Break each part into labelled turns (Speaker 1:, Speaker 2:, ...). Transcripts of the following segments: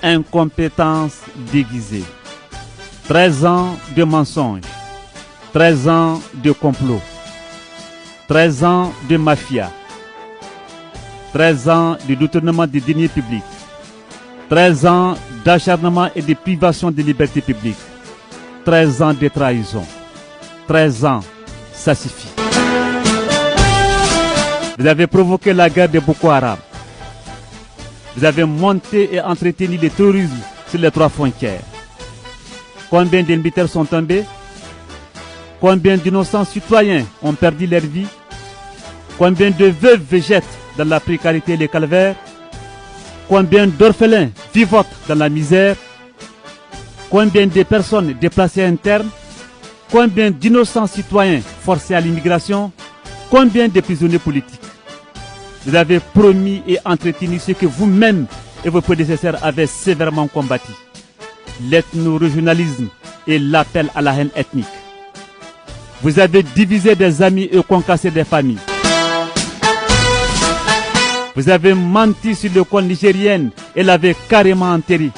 Speaker 1: incompétence déguisée. 13 ans de mensonges, 13 ans de complot, 13 ans de mafia, 13 ans de détournement des deniers publics, 13 ans d'acharnement et de privation de liberté publique, 13 ans de trahison, 13 ans, ça suffit. Vous avez provoqué la guerre de Boko Haram. Vous avez monté et entretenu le terrorisme sur les 3 frontières. Combien de militaires sont tombés? Combien d'innocents citoyens ont perdu leur vie? Combien de veuves végètent dans la précarité et les calvaires? Combien d'orphelins vivotent dans la misère? Combien de personnes déplacées internes? Combien d'innocents citoyens forcés à l'immigration? Combien de prisonniers politiques? Vous avez promis et entretenu ce que vous-même et vos prédécesseurs avez sévèrement combattu. L'ethno-régionalisme et l'appel à la haine ethnique. Vous avez divisé des amis et concassé des familles. Vous avez menti sur l'école nigérienne et l'avez carrément enterrée.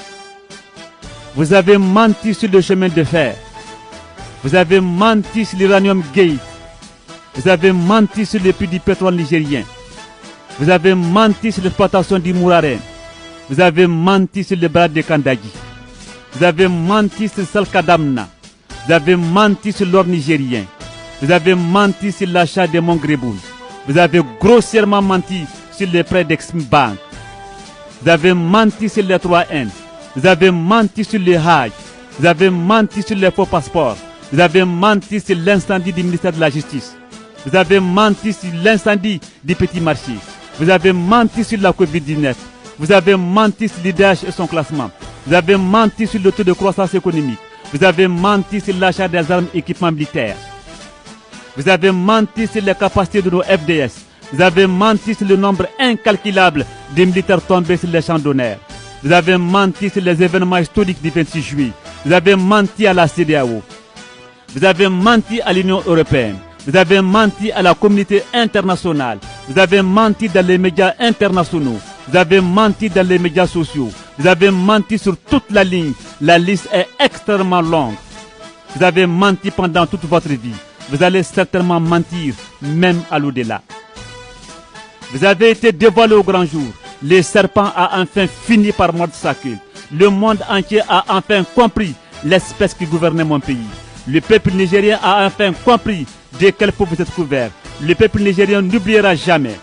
Speaker 1: Vous avez menti sur le chemin de fer. Vous avez menti sur l'uranium gate. Vous avez menti sur le prix du pétrole nigérien. Vous avez menti sur l'exploitation du Mouraren. Vous avez menti sur le bras de Kandagi. Vous avez menti sur Salkadamna. Vous avez menti sur l'or nigérien. Vous avez menti sur l'achat des Mongreboul. Vous avez grossièrement menti sur les prêts d'Exim Bank. Vous avez menti sur les 3N. Vous avez menti sur le Hajj. Vous avez menti sur les faux passeports. Vous avez menti sur l'incendie du ministère de la Justice. Vous avez menti sur l'incendie du petit marché. Vous avez menti sur la Covid-19. Vous avez menti sur l'IDH et son classement. Vous avez menti sur le taux de croissance économique. Vous avez menti sur l'achat des armes et équipements militaires. Vous avez menti sur les capacités de nos FDS. Vous avez menti sur le nombre incalculable de militaires tombés sur les champs d'honneur. Vous avez menti sur les événements historiques du 26 juillet. Vous avez menti à la CEDEAO. Vous avez menti à l'Union européenne. Vous avez menti à la communauté internationale. Vous avez menti dans les médias internationaux. Vous avez menti dans les médias sociaux. Vous avez menti sur toute la ligne. La liste est extrêmement longue. Vous avez menti pendant toute votre vie. Vous allez certainement mentir, même à l'au-delà. Vous avez été dévoilé au grand jour. Le serpent a enfin fini par mordre sa queue. Le monde entier a enfin compris l'espèce qui gouvernait mon pays. Le peuple nigérien a enfin compris de quel peau vous êtes couvert. Le peuple nigérien n'oubliera jamais.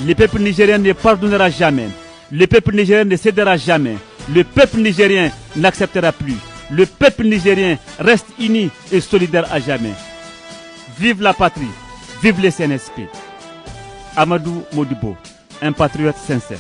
Speaker 1: Le peuple nigérien ne pardonnera jamais. Le peuple nigérien ne cédera jamais. Le peuple nigérien n'acceptera plus. Le peuple nigérien reste uni et solidaire à jamais. Vive la patrie, vive le CNSP. Amadou Modibo, un patriote sincère.